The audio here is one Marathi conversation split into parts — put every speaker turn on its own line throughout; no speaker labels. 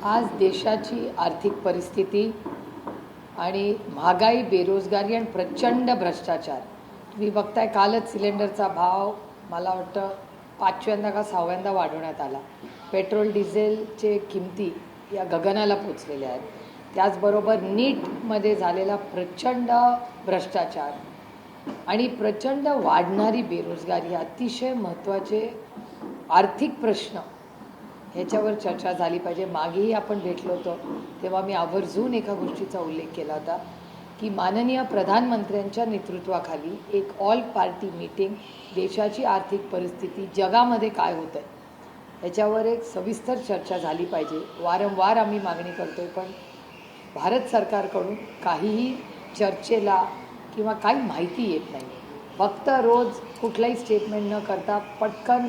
आज देशाची आर्थिक परिस्थिती आणि महागाई, बेरोजगारी आणि प्रचंड भ्रष्टाचार, तुम्ही बघताय. कालच सिलेंडरचा भाव मला वाटतं 5व्यांदा का 6व्यांदा वाढवण्यात आला. पेट्रोल डिझेलचे किमती या गगनाला पोचलेल्या आहेत. त्याचबरोबर नीटमध्ये झालेला प्रचंड भ्रष्टाचार आणि प्रचंड वाढणारी बेरोजगारी, अतिशय महत्त्वाचे आर्थिक प्रश्न, ह्याच्यावर चर्चा झाली पाहिजे. मागेही आपण भेटलो होतो तेव्हा मी आवर्जून एका गोष्टीचा उल्लेख केला होता की माननीय प्रधानमंत्र्यांच्या नेतृत्वाखाली एक ऑल पार्टी मीटिंग, देशाची आर्थिक परिस्थिती, जगामध्ये काय होतं आहे ह्याच्यावर एक सविस्तर चर्चा झाली पाहिजे. वारंवार आम्ही मागणी करतो आहे, पण भारत सरकारकडून काहीही चर्चेला किंवा काही माहिती येत नाही. फक्त रोज कुठलाही स्टेटमेंट न करता पटकन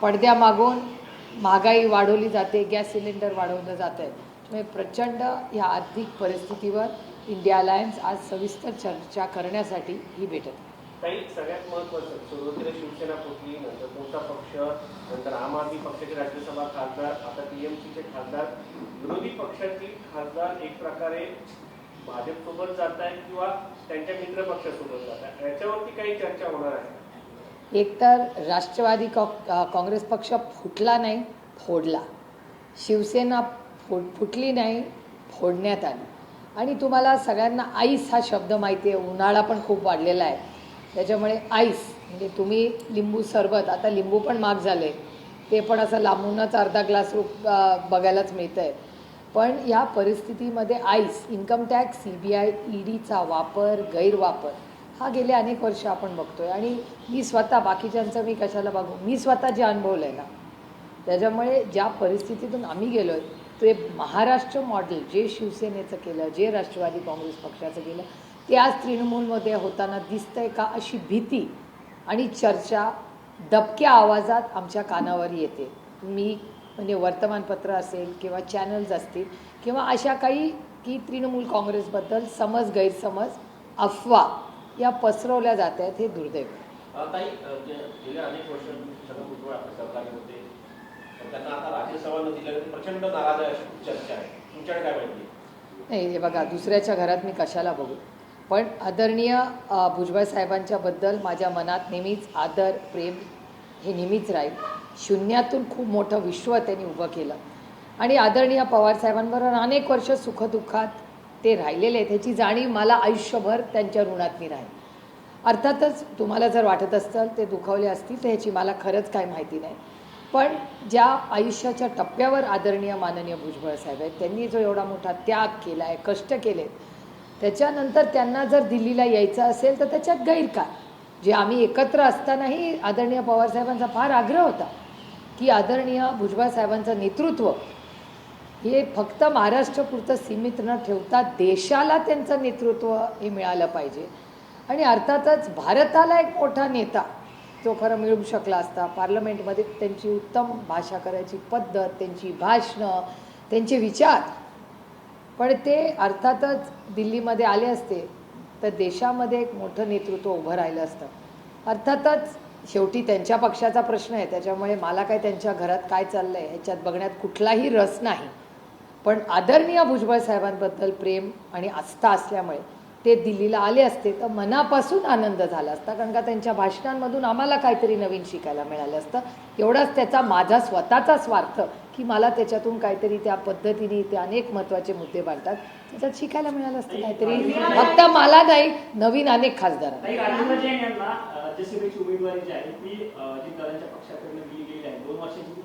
पडद्यामागून महागाई वाढवली जाते, गॅस सिलेंडर वाढवलं जातं आहे. त्यामुळे प्रचंड ह्या आर्थिक परिस्थितीवर इंडिया अलायन्स आज सविस्तर चर्चा करण्यासाठी ही भेटत.
काही सगळ्यात महत्त्वाचं, सुरुवातीला शिवसेना फुटली, नंतर तुमचा पक्ष, नंतर आम आदमी पक्षाचे राज्यसभा खासदार, आता टीएमसीचे खासदार, विरोधी पक्षातील खासदार एक प्रकारे भाजपसोबत जात आहेत किंवा त्यांच्या मित्र पक्षासोबत जात आहेत. याच्यावरती काही चर्चा होणार आहे?
एकतर राष्ट्रवादी काँग्रेस पक्ष फुटला नाही, फोडला. शिवसेना फुटली नाही, फोडण्यात आली. आणि तुम्हाला सगळ्यांना आईस हा शब्द माहिती आहे. उन्हाळा पण खूप वाढलेला आहे, त्याच्यामुळे आईस म्हणजे तुम्ही लिंबू सरबत, आता लिंबू पण महाग झाले, ते पण असं लांबूनच अर्धा ग्लास बघायलाच मिळतं आहे. पण या परिस्थितीमध्ये आईस, इन्कम टॅक्स, CBI, EDचा वापर, गैरवापर हा गेले अनेक वर्ष आपण बघतोय. आणि मी स्वतः, बाकीच्यांचं मी कशाला बघू, मी स्वतः जे अनुभवलं आहे ना, त्याच्यामुळे ज्या परिस्थितीतून आम्ही गेलो आहे, ते महाराष्ट्र मॉडेल जे शिवसेनेचं केलं, जे राष्ट्रवादी काँग्रेस पक्षाचं केलं, ते आज तृणमूलमध्ये होताना दिसतंय का, अशी भीती आणि चर्चा दबक्या आवाजात आमच्या कानावर येते. मी म्हणजे वर्तमानपत्र असेल किंवा चॅनल्स असतील किंवा अशा काही की तृणमूल काँग्रेसबद्दल समज, गैरसमज, अफवा या पसरवल्या जात आहेत. हे दुर्दैव.
ताई, गेल्या अनेक वर्ष छगन भुजबळ आपल्या सरकारमध्ये होते, त्यांना आता राज्यसभा न दिल्यानंतर प्रचंड नाराज आहे अशी चर्चा आहे. तुमच्याकडे काय माहिती?
नाही, हे बघा, दुसऱ्याच्या घरात मी कशाला बघू, पण आदरणीय भुजबळ साहेबांच्याबद्दल माझ्या मनात नेहमीच आदर, प्रेम हे नेहमीच राहील. शून्यातून खूप मोठं विश्व त्यांनी उभं केलं आणि आदरणीय पवार साहेबांबरोबर अनेक वर्ष सुखदुःखात ते राहिलेले आहेत. ह्याची जाणीव मला आयुष्यभर त्यांच्या ऋणात मी राहील. अर्थातच तुम्हाला जर वाटत असतं ते दुखावले असतील तर ह्याची मला खरंच काही माहिती नाही. पण ज्या आयुष्याच्या टप्प्यावर आदरणीय माननीय भुजबळ साहेब आहेत, त्यांनी जो एवढा मोठा त्याग केला आहे, कष्ट केलेत, त्याच्यानंतर त्यांना जर दिल्लीला यायचं असेल तर त्याच्यात गैर काय. जे आम्ही एकत्र असतानाही आदरणीय पवारसाहेबांचा फार आग्रह होता की आदरणीय भुजबळ साहेबांचं नेतृत्व हे फक्त महाराष्ट्रापुरतं सीमित न ठेवता देशाला त्यांचं नेतृत्व हे मिळालं पाहिजे. आणि अर्थातच भारताला एक मोठा नेता जो खरं मिळू शकला असता. पार्लमेंटमध्ये त्यांची उत्तम भाषा करायची पद्धत, त्यांची भाषणं, त्यांचे विचार, पण ते अर्थातच दिल्लीमध्ये आले असते तर देशामध्ये एक मोठं नेतृत्व उभं राहिलं असतं. अर्थातच शेवटी त्यांच्या पक्षाचा प्रश्न आहे, त्याच्यामुळे मला काय त्यांच्या घरात काय चाललं आहे ह्याच्यात बघण्यात कुठलाही रस नाही. पण आदरणीय भुजबळ साहेबांबद्दल प्रेम आणि आस्था असल्यामुळे ते दिल्लीला आले असते तर मनापासून आनंद झाला असता, कारण का त्यांच्या भाषणांमधून आम्हाला काहीतरी नवीन शिकायला मिळालं असतं. एवढाच त्याचा माझा स्वतःचा स्वार्थ की मला त्याच्यातून काहीतरी त्या पद्धतीने ते अनेक महत्त्वाचे मुद्दे मांडतात, त्याच्यात शिकायला मिळालं असतं काहीतरी. फक्त मला नाही, नवीन अनेक खासदारांना.
उमेदवारी जी आहे ती दादांच्या पक्षाकडून दिली गेली आहे. 2 वर्षाची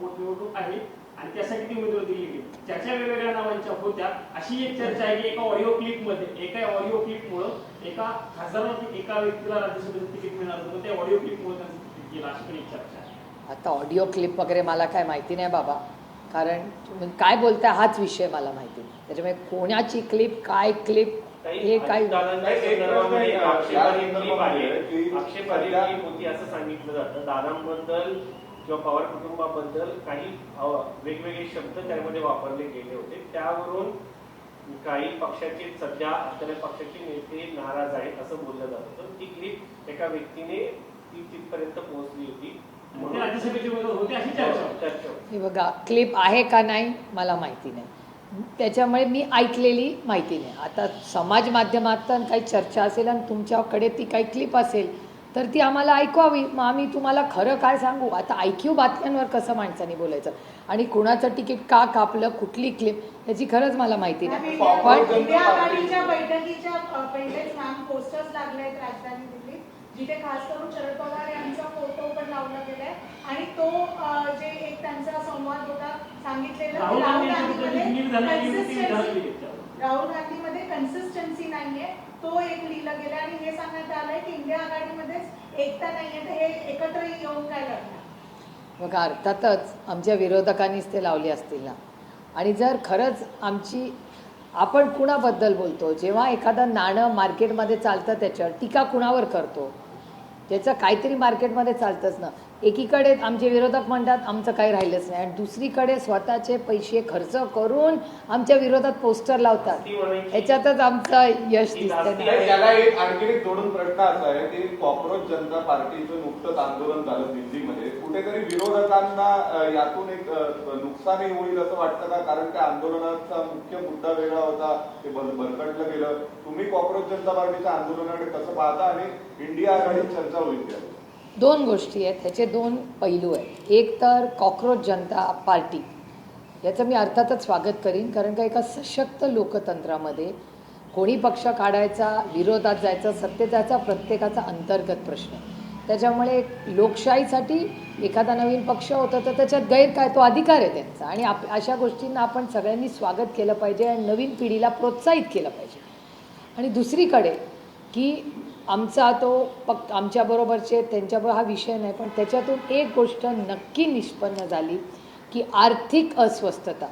पोटनिवडणूक आहे आणि त्यासाठी ती उमेदवारी दिली गेली. चर्चा वेगवेगळ्या नावांच्या होत्या. अशी एक चर्चा आहे की एका ऑडिओ क्लिपमुळे एका खासदाराला, एका व्यक्तीला राज्यसभेचं तिकीट मिळणार होतं, त्या ऑडिओ क्लिपमुळे त्यांचं तिकीट गेलं, अशी पण एक चर्चा आहे.
आता ऑडिओ क्लिप वगैरे मला काय माहिती नाही बाबा, कारण तुम्ही काय बोलताय हाच विषय मला माहिती नाही. त्याच्यामुळे कोणाची क्लिप, काय क्लिप, हे काय
होती असं सांगितलं जातं. दादांबद्दल किंवा पवार कुटुंबाबद्दल काही वेगवेगळे शब्द त्यामध्ये वापरले गेले होते. त्यावरून काही पक्षाचे, सध्या असलेल्या पक्षाचे नेते नाराज आहेत असं बोललं जात होतं. ती क्लिप एका व्यक्तीने ती तिथपर्यंत पोहोचली होती.
ते राज्यसभेचे उमेदवार होते अशी चर्चा होती.
चर्चा होती.
हे बघा, क्लिप आहे का नाही मला माहिती नाही, त्याच्यामुळे मी ऐकलेली माहिती नाही. आता समाज माध्यमातून काही चर्चा असेल आणि तुमच्याकडे ती काही क्लिप असेल तर ती आम्हाला ऐकवावी, मग आम्ही तुम्हाला खरं काय सांगू. आता ऐकीव बातम्यांवर कसं माणसाने बोलायचं आणि कुणाचं तिकीट का कापलं, कुठली क्लिप, याची खरंच मला माहिती नाही. पण
इंडिया आघाडीच्या बैठकीच्या पहिलेच मॅम पोस्टर्स लागले आहेत राजधानी दिल्लीत, जिथे खास करून शरद पवार यांचा फोटो पण लावला गेलाय आणि तो जे एक त्यांचा संवाद होता सांगितलेलं
राहुल गांधी यांच्याबद्दल जी नीट झाली ती
consistency-
झाली त्याच्यावर.
राहुल गांधीमध्ये कन्सिस्टन्सी नाहीये, तो एक लिहिलं गेलं आणि हे सांगण्यात आलंय की इंडिया आघाडीमध्येच एकता नाहीये, तर हे एकत्र येऊन काय करणार.
बघा, अर्थातच आमच्या विरोधकांनीच ते लावले असतील ना. आणि जर खरंच आमची, आपण कुणाबद्दल बोलतो, जेव्हा एखादं नाणं मार्केटमध्ये चालतं त्याच्यावर टीका कुणावर करतो, त्याचं काहीतरी मार्केटमध्ये चालतंच ना. एकीकडे आमचे विरोधक म्हणतात आमचं काही राहिलंच नाही आणि दुसरीकडे स्वतःचे पैसे खर्च करून आमच्या विरोधात पोस्टर लावतात.
ती म्हणायची
याच्यातच आमचं यश दिसतं ना.
नाही, त्याला एक आणखी एक जोडून प्रश्न असा आहे की कॉक्रोच जनता पार्टीचं नुकतंच आंदोलन झालं दिल्लीमध्ये, कुठेतरी विरोधकांना यातून एक नुकसानही होईल असं वाटतं का? कारण त्या आंदोलनाचा मुख्य मुद्दा वेगळा होता, ते भरकटलं गेलं. तुम्ही कॉक्रोच जनता पार्टीच्या आंदोलनाकडे कसं पाहता आणि इंडिया आघाडीत चर्चा होईल त्या?
दोन गोष्टी आहेत, त्याचे दोन पैलू आहेत. एक तर कॉक्रोच जनता पार्टी, याचं मी अर्थातच स्वागत करीन, कारण का एका सशक्त लोकतंत्रामध्ये कोणी पक्ष काढायचा, विरोधात जायचं, सत्तेचा प्रत्येकाचा अंतर्गत प्रश्न आहे. त्याच्यामुळे एक लोकशाहीसाठी एखादा नवीन पक्ष होता तर त्याच्यात गैर काय, तो अधिकार आहे त्यांचा. आणि अशा गोष्टींना आपण सगळ्यांनी स्वागत केलं पाहिजे आणि नवीन पिढीला प्रोत्साहित केलं पाहिजे. आणि दुसरीकडे की आमचा तो आमच्याबरोबरचे त्यांच्याबरोबर हा विषय नाही, पण त्याच्यातून एक गोष्ट नक्की निष्पन्न झाली की आर्थिक अस्वस्थता,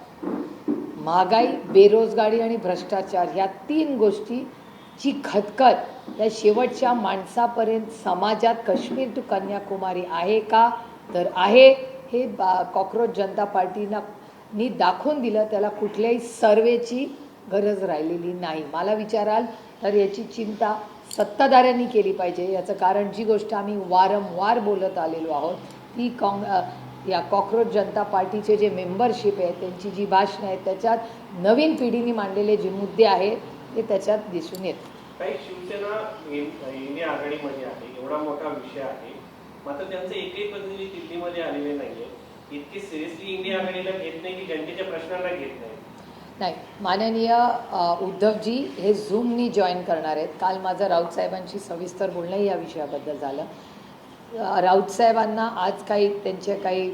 महागाई, बेरोजगारी आणि भ्रष्टाचार ह्या तीन गोष्टीची खतखत या शेवटच्या माणसापर्यंत समाजात काश्मीर टू कन्याकुमारी आहे का, तर आहे. हे कॉक्रोच जनता पार्टीनी दाखवून दिलं. त्याला कुठल्याही सर्वेची गरज राहिलेली नाही. मला विचाराल तर याची चिंता सत्ताधाऱ्यांनी केली पाहिजे. याचं कारण जी गोष्ट आम्ही वारंवार बोलत आलेलो आहोत ती या कॉक्रोच जनता पार्टीचे जे मेंबरशिप आहे, त्यांची जी भाषणं आहेत, त्याच्यात नवीन पिढीने मांडलेले जे मुद्दे आहेत ते त्याच्यात दिसून येतात.
काही शिवसेना इंडिया आघाडीमध्ये आहे, एवढा मोठा विषय आहे, मात्र त्यांचं एकही प्रतिनिधी दिल्लीमध्ये आलेले नाहीये. इतकी सिरियसली इंडिया आघाडीला घेत नाही की जनतेच्या प्रश्नांना घेत नाही.
नाही, माननीय उद्धवजी हे झूमनी जॉईन करणार आहेत. काल माझं राऊत साहेबांशी सविस्तर बोलणंही या विषयाबद्दल झालं. राऊत साहेबांना आज काही त्यांचे काही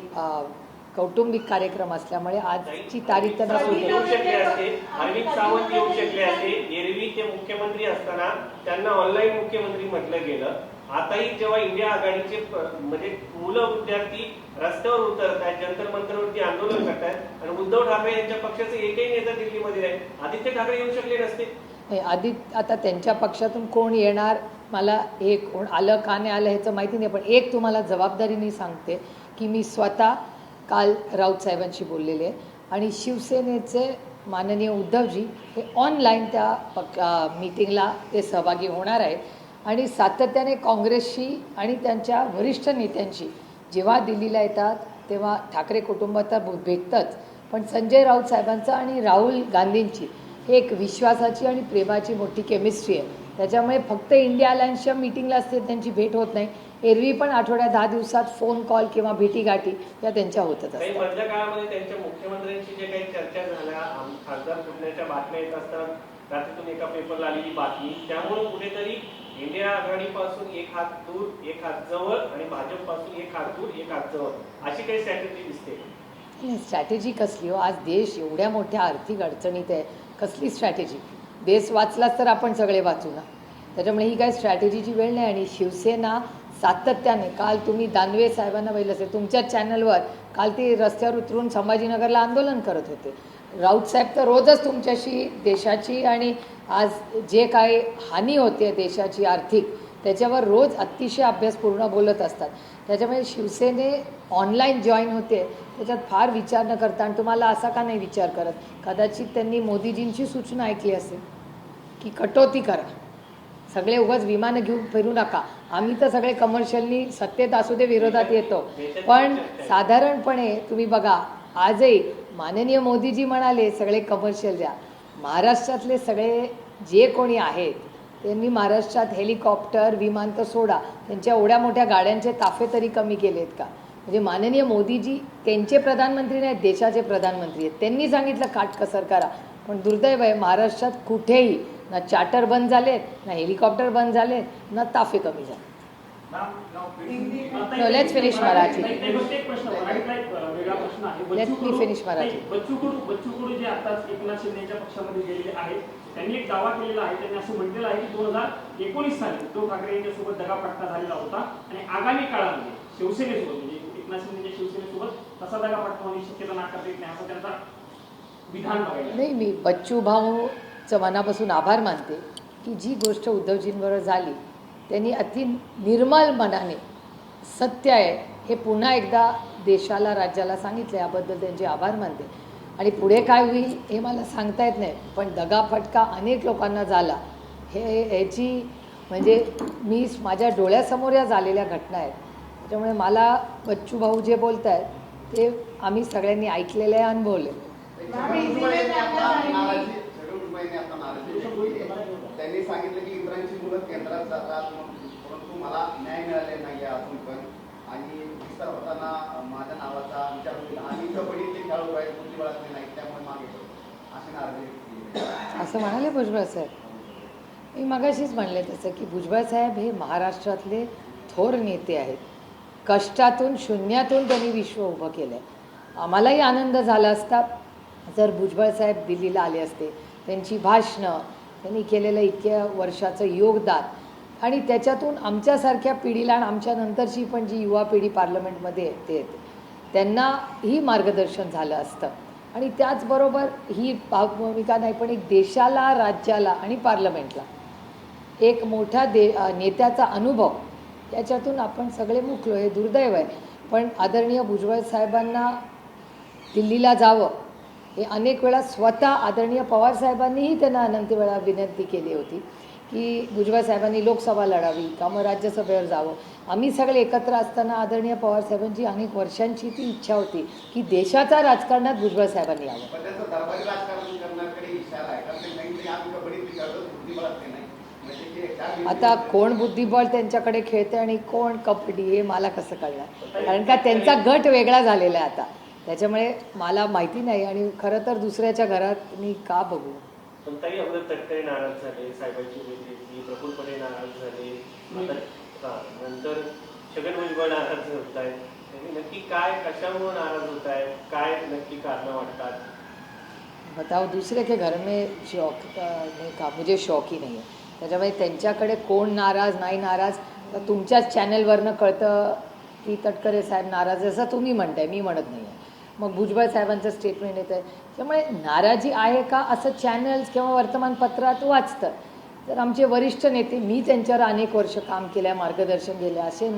कौटुंबिक कार्यक्रम असल्यामुळे आजची तारीख त्यांना
येऊ शकले असते, अरविंद सावंत येऊ शकले असते. एरवी ते मुख्यमंत्री असताना त्यांना ऑनलाईन मुख्यमंत्री म्हटलं गेलं. आताही जेव्हा इंडिया आघाडीचे म्हणजे मुलं विद्यार्थी रस्त्यावर उतरत आहेत, जंतर मंतरवरती आंदोलन करतायत आणि उद्धव ठाकरे यांच्या पक्षाचे एकही नेता दिल्लीमध्ये आहे, आदित्य ठाकरे येऊ शकले नसते.
आता त्यांच्या पक्षातून कोण येणार, मला हे कोण आलं का नाही आलं ह्याचं माहिती नाही, पण एक तुम्हाला जबाबदारीने सांगते की मी स्वतः काल राऊत साहेबांशी बोललेले आहे आणि शिवसेनेचे माननीय उद्धवजी हे ऑनलाईन त्या मीटिंगला ते सहभागी होणार आहेत. आणि सातत्याने काँग्रेसशी आणि त्यांच्या वरिष्ठ नेत्यांशी जेव्हा दिल्लीला येतात तेव्हा ठाकरे कुटुंब तर भेटतंच, पण संजय राऊत साहेबांचं आणि राहुल गांधींची एक विश्वासाची आणि प्रेमाची मोठी केमिस्ट्री आहे. त्याच्यामुळे फक्त इंडिया अलायन्सच्या मीटिंगला असते त्यांची भेट होत नाही, एरवी पण आठवड्यात 10 दिवसात फोन कॉल किंवा भेटीगाठी या त्यांच्या होतच
काही
असतात.
मधल्या काळामध्ये त्यांच्या मुख्यमंत्र्यांशी जे काही चर्चा झाल्या, खासदार फुटण्याच्या बातम्या येत असतात, रात्रीतून एका पेपरला आलेली बातमी, त्यामुळे कुठेतरी इंडिया आघाडीपासून एक हात दूर एक हात जवळ आणि भाजपपासून एक हात दूर एक हात जवळ अशी काही स्ट्रॅटेजी दिसते.
स्ट्रॅटेजी कसली हो, आज देश एवढ्या मोठ्या आर्थिक अडचणीत आहे, कसली स्ट्रॅटेजी. देश वाचलाच तर आपण सगळे वाचू ना. त्याच्यामुळे ही काही स्ट्रॅटेजीची वेळ नाही. आणि शिवसेना सातत्याने, काल तुम्ही दानवे साहेबांना पाहिलं असेल तुमच्याच चॅनलवर, काल ते रस्त्यावर उतरून संभाजीनगरला आंदोलन करत होते. राऊत साहेब तर रोजच तुमच्याशी देशाची आणि आज जे काही हानी होते देशाची आर्थिक, त्याच्यावर रोज अतिशय अभ्यासपूर्ण बोलत असतात. त्याच्यामुळे शिवसेने ऑनलाईन जॉईन होते त्याच्यात फार विचार न करता. आणि तुम्हाला असा का नाही विचार करत, कदाचित त्यांनी मोदीजींची सूचना ऐकली असेल की कटोती करा, सगळे उगाच विमानं घेऊन फिरू नका. आम्ही तर सगळे कमर्शियलनी सत्तेत असू दे विरोधात येतो, पण साधारणपणे तुम्ही बघा आजही माननीय मोदीजी म्हणाले सगळे कमर्शियल द्या. महाराष्ट्रातले सगळे जे कोणी आहेत त्यांनी महाराष्ट्रात हेलिकॉप्टर विमान तर सोडा, त्यांच्या एवढ्या मोठ्या गाड्यांचे ताफे तरी कमी केलेत का? म्हणजे माननीय मोदीजी त्यांचे प्रधानमंत्री नाहीत, देशाचे प्रधानमंत्री आहेत. त्यांनी सांगितलं काटकसर करा, पण दुर्दैव आहे महाराष्ट्रात कुठेही ना चार्टर बंद झालेत, ना हेलिकॉप्टर बंद झालेत, ना ताफे कमी झाले. No, let's finish Marathi.
एक प्रश्न मराठीतला एक वेगळा प्रश्न आहे.
Let me finish Marathi.
Bachchu Kadu जे आताच एकनाथ शिंदेच्या पक्षामध्ये गेलेले आहेत, त्यांनी एक दावा केलेला आहे. त्यांनी असं म्हटलेलं आहे की 2019 साली उद्धव ठाकरे यांच्यासोबत दगाफटका झालेला होता आणि आगामी काळामध्ये शिवसेनेसोबत म्हणजे एकनाथ शिंदेच्या शिवसेनेसोबत तसा दगाफटका होण्याची शक्यता नाकारता येत नाही, असं त्यांचा विधान बघायला.
नाही, मी बच्चू भाऊचं मनापासून आभार मानते की जी गोष्ट उद्धवजींबरोबर झाली त्यांनी अति निर्मल मनाने सत्य आहे हे पुन्हा एकदा देशाला राज्याला सांगितलं. याबद्दल त्यांचे आभार मानते. आणि पुढे काय होईल हे मला सांगता येत नाही, पण दगाफटका अनेक लोकांना झाला ह्याची म्हणजे मी माझ्या डोळ्यासमोर या झालेल्या घटना आहेत. त्याच्यामुळे मला बच्चू भाऊ जे बोलत आहेत ते आम्ही सगळ्यांनी ऐकलेलं आहे, अनुभवले.
त्यांनी सांगितलं की इतरांची मुलं केंद्रात जातात, परंतु मला न्याय मिळाले नाही अजून पण, आणि विस्तार होताना माझ्या नावाचा विचार होईल आणि कबड्डीचे खेळाडू आहेत बुद्धिबळातले नाही त्यामुळे मागे असे नाराजी
असं म्हणाले भुजबळ साहेब. मी मगाशीच म्हणले तसं की भुजबळ साहेब हे महाराष्ट्रातले थोर नेते आहेत. कष्टातून शून्यातून त्यांनी विश्व उभं केलं आहे. आम्हालाही आनंद झाला असता जर भुजबळ साहेब दिल्लीला आले असते. त्यांची भाषणं, त्यांनी केलेलं इतक्या वर्षाचं योगदान आणि त्याच्यातून आमच्यासारख्या पिढीला आणि आमच्या नंतरची पण जी युवा पिढी पार्लमेंटमध्ये येते त्यांनाही मार्गदर्शन झालं असतं. आणि त्याचबरोबर ही भूमिका नाही पण एक देशाला, राज्याला आणि पार्लमेंटला एक मोठ्या नेत्याचा अनुभव त्याच्यातून आपण सगळे मुकलो. हे दुर्दैव आहे. पण आदरणीय भुजबळ साहेबांना दिल्लीला जावं हे अनेक वेळा स्वतः आदरणीय पवारसाहेबांनीही त्यांना अनंत वेळा विनंती केली होती की भुजबळ साहेबांनी लोकसभा लढावी का मग राज्यसभेवर जावं. आम्ही सगळे एकत्र असताना आदरणीय पवारसाहेबांची अनेक वर्षांची ती इच्छा होती की देशाच्या राजकारणात भुजबळ साहेबांनी यावं.
पण त्यांचं दरबारी राजकारण करण्याकडे इशारा आहे, कारण ते नाही आम्ही कबड्डीत खेळतो बुद्धिबळात नाही.
आता कोण बुद्धिबळ त्यांच्याकडे खेळते आणि कोण कबड्डी हे मला कसं कळणार, कारण का त्यांचा गट वेगळा झालेला आहे आता. त्याच्यामुळे मला माहिती नाही आणि खरं तर दुसऱ्याच्या घरात मी का बघू.
पण ताई अमृत तटकरे नाराज झाले, साहेबांची भेटी प्रफुल्ल पटेल नाराज झाले, नंतर छगन भुजबळ नाराज होत आहेत. नक्की काय कशामुळे नाराज होत आहेत, काय नक्की कारणं वाटतात?
बताओ दूसरे के घर में शौक नहीं का, मुझे शौक ही नाही आहे. त्याच्यामुळे त्यांच्याकडे कोण नाराज नाही नाराज तर तुमच्याच चॅनलवरनं कळतं की तटकरे साहेब नाराज आहे असं तुम्ही म्हणताय, मी म्हणत नाही आहे. मग भुजबळ साहेबांचं स्टेटमेंट येतं आहे. त्यामुळे नाराजी आहे का असं चॅनल्स किंवा वर्तमानपत्रात वाचतं. तर आमचे वरिष्ठ नेते, मी त्यांच्यावर अनेक वर्ष काम केलं आहे, मार्गदर्शन केलं आहे, असे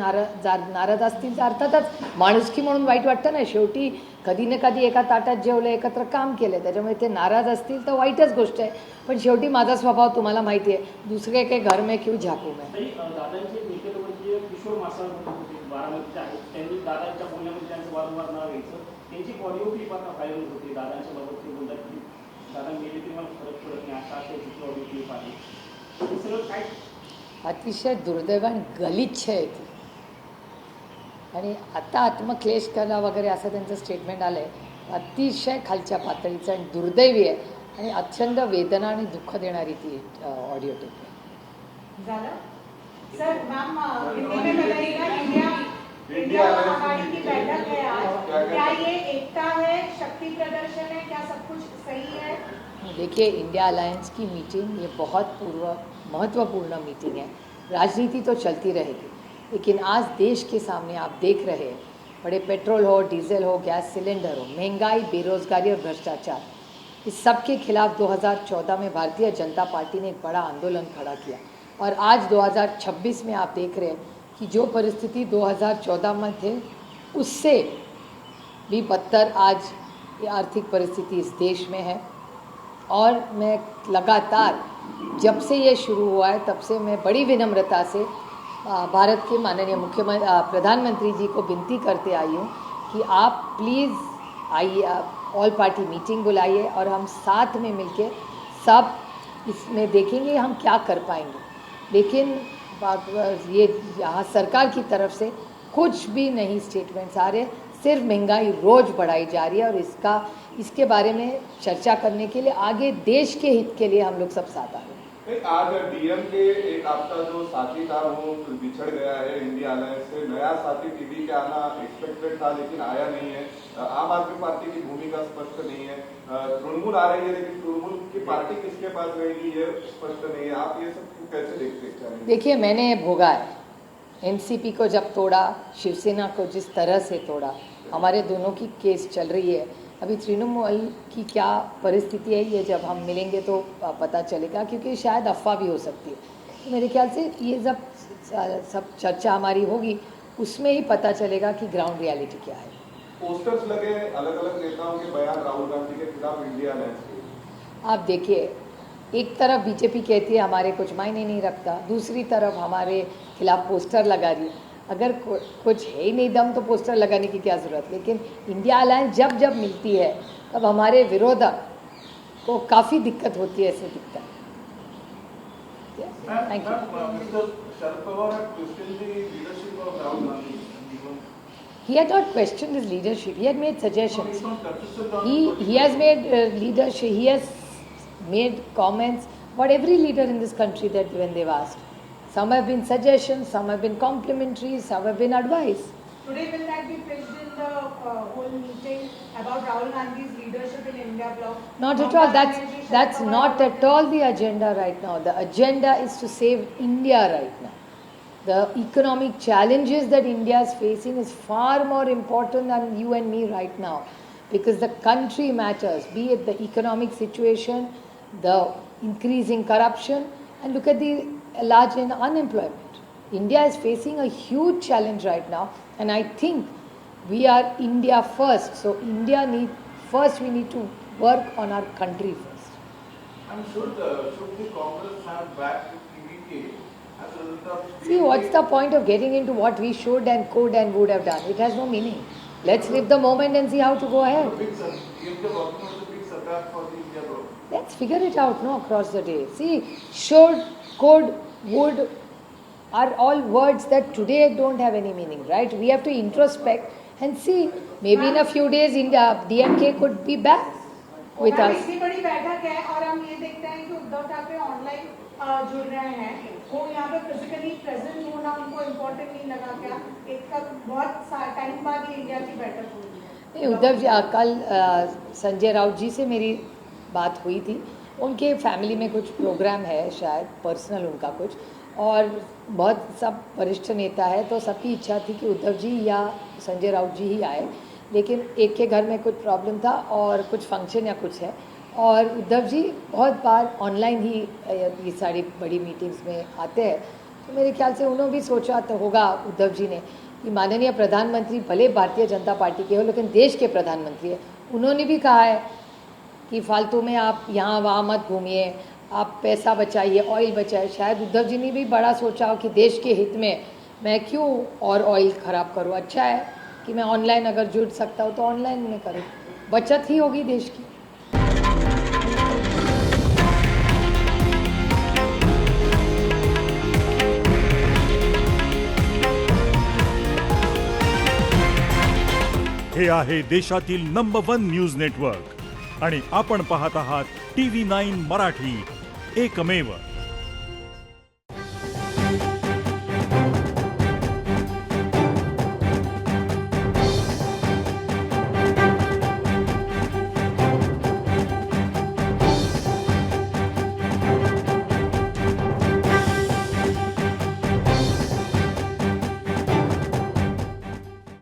नाराज असतील तर अर्थातच माणुसकी म्हणून वाईट वाटतं ना. शेवटी कधी ना कधी एका ताटात जेवलं, एकत्र काम केलं, त्याच्यामुळे ते नाराज असतील तर वाईटच गोष्ट आहे. पण शेवटी माझा स्वभाव तुम्हाला माहिती आहे, दुसरे काही घर में क्यों झाकू मैं.
दादांचे नेते किशोर मासाळ बारामतीचे आहेत, त्यांनी दादांच्या बोलण्यामध्ये त्यांचं वारंवार नाव घ्यायचं. त्यांची ऑडिओ क्लिप आता व्हायरल होते. दादांच्या बाबत ते बोलतात की दादा गेले तरी मला फरक पडत नाही, अशा ऑडिओ क्लिप आहे. हे सगळं काय
अतिशय दुर्दैव आणि गलिच्छ आहे ती. आणि आता आत्मक्लेश करा वगैरे असं त्यांचं स्टेटमेंट आलं आहे. अतिशय खालच्या पातळीचं आणि दुर्दैवी आहे आणि अत्यंत वेदना आणि दुःख देणारी ती ऑडिओ टेप.
झालं सर. मैम हिंदी में बताइएगा, इंडिया आघाड़ी की बैठक है आज, क्या ये एकता है, शक्ति प्रदर्शन है, क्या सब कुछ सही है?
देखिए, इंडिया अलायंस की मीटिंग ये बहुत महत्वपूर्ण मीटिंग है. राजनीति तो चलती रहेगी, लेकिन आज देश के सामने आप देख रहे हैं बड़े पेट्रोल हो, डीजल हो, गैस सिलेंडर हो, महंगाई, बेरोजगारी और भ्रष्टाचार, इस सब के खिलाफ 2014 में भारतीय जनता पार्टी ने एक बड़ा आंदोलन खड़ा किया. और आज 2026 में आप देख रहे हैं कि जो परिस्थिति 2014 में थे उससे भी बदतर आज ये आर्थिक परिस्थिति इस देश में है. और मैं लगातार जब से ये शुरू हुआ है तब से मैं बड़ी विनम्रता से भारत के माननीय प्रधानमंत्री जी को विनती करते आई हूँ कि आप प्लीज़ आइए, ऑल पार्टी मीटिंग बुलाइए और हम साथ में मिलके सब इसमें देखेंगे हम क्या कर पाएंगे। लेकिन ये यहाँ सरकार की तरफ से कुछ भी नहीं स्टेटमेंट्स आ रहे, सिर्फ महंगाई रोज़ बढ़ाई जा रही है और इसके बारे में चर्चा करने के लिए आगे देश के हित के लिए हम लोग सब साथ आ रहे हैं।
आज डीएम के एक आपका जो साथी था वो बिछड़ गया है इंडिया अलायंस से, नया साथी टीवी के आना एक्सपेक्टेड था लेकिन आया नहीं है। आम आदमी पार्टी की भूमिका स्पष्ट नहीं है, तृणमूल आ रही है लेकिन तृणमूल की पार्टी किसके पास रहेगी ये स्पष्ट नहीं है। आप ये सब कैसे देखते हैं?
देखिए, मैंने भोगा है, एनसीपी को जब तोड़ा, शिवसेना को जिस तरह से तोड़ा, हमारे दोनों की केस चल रही है। अभी तृणमूल की क्या परिस्थिति है ये जब हम मिलेंगे तो पता चलेगा, क्योंकि शायद अफवाह भी हो सकती है। तो मेरे ख्याल से ये सब चर्चा हमारी होगी, उसमें ही पता चलेगा कि ग्राउंड रियलिटी क्या है।
पोस्टर्स लगे अलग अलग नेताओं के बयान राहुल गांधी के खिलाफ इंडिया अलायंस के।
आप देखिए, एक तरफ बीजेपी कहती है हमारे कुछ मायने नहीं रखता, दूसरी तरफ हमारे खिलाफ पोस्टर लगा रही है। अगर कुछ है ही नहीं दम तो पोस्टर लगाने की क्या ज़रूरत। लेकिन इंडिया अलायंस जब मिलती है तब हमारे विरोधक को काफ़ी दिक्कत होती है, ऐसे दिखता है। Thank you.
Sharad Pawar had questioned the leadership of Rahul Gandhi.
He had not questioned his leadership. He had made suggestions.
He's not consistent on
He has made leadership. He has made comments about every leader in this country that when they've asked. Some have been suggestions, some have been complimentary, some have been advice.
Today, will that be pitched in the whole meeting about Rahul Gandhi's leadership in India bloc?
Not at all. That's not at all the agenda right now. The agenda is to save India right now. The economic challenges that India is facing is far more important than you and me right now, because the country matters, be it the economic situation, the increasing corruption, and look at the large unemployment. India is facing a huge challenge right now, and I think we are India first. So we need to work on our country first.
And should the Congress have backed TVK as a result of...
See, what's the point of getting into what we should and could and would have done? It has no meaning. Let's live the moment and see how to go ahead. Let's figure it out, no, across the day. See, should, could, would are all words that today don't have any meaning, right? We have to introspect and see. Maybe in a few days, DMK could be back with us.
इतनी बड़ी बैठक है और हम ये देखते हैं कि उद्धव ठाकरे ऑनलाइन जुड़ रहे हैं। वो यहाँ पे फिजिकली प्रेजेंट होना उनको इम्पोर्टेंट नहीं लगा क्या? एक बहुत टाइम बाद ये इंडिया की बैठक हुई है।
उद्धव जी, कल संजय राउत जी से मेरी बात हुई थी। उनके फैमिली में कुछ प्रोग्राम है, शायद पर्सनल उनका कुछ, और बहुत सब वरिष्ठ नेता है, तो सबकी इच्छा थी कि उद्धव जी या संजय राउत जी ही आए। लेकिन एक के घर में कुछ प्रॉब्लम था और कुछ फंक्शन या कुछ है, और उद्धव जी बहुत बार ऑनलाइन ही ये सारी बड़ी मीटिंग्स में आते हैं। तो मेरे ख्याल से उन्होंने भी सोचा तो होगा उद्धव जी ने कि माननीय प्रधानमंत्री भले भारतीय जनता पार्टी के हो लेकिन देश के प्रधानमंत्री है। उन्होंने भी कहा है कि फालतू में आप यहाँ वहाँ मत घूमिए, आप पैसा बचाइए, ऑयल बचाइए। शायद उद्धव जी ने भी बड़ा सोचा हो कि देश के हित में मैं क्यों और ऑयल ख़राब करूँ, अच्छा है कि मैं ऑनलाइन अगर जुड़ सकता हूँ तो ऑनलाइन में करूँ, बचत ही होगी देश की।
हे आहे देशातील नंबर 1 न्यूज नेटवर्क आणि आपण पाहत आहात TV9 मराठी, एकमेव।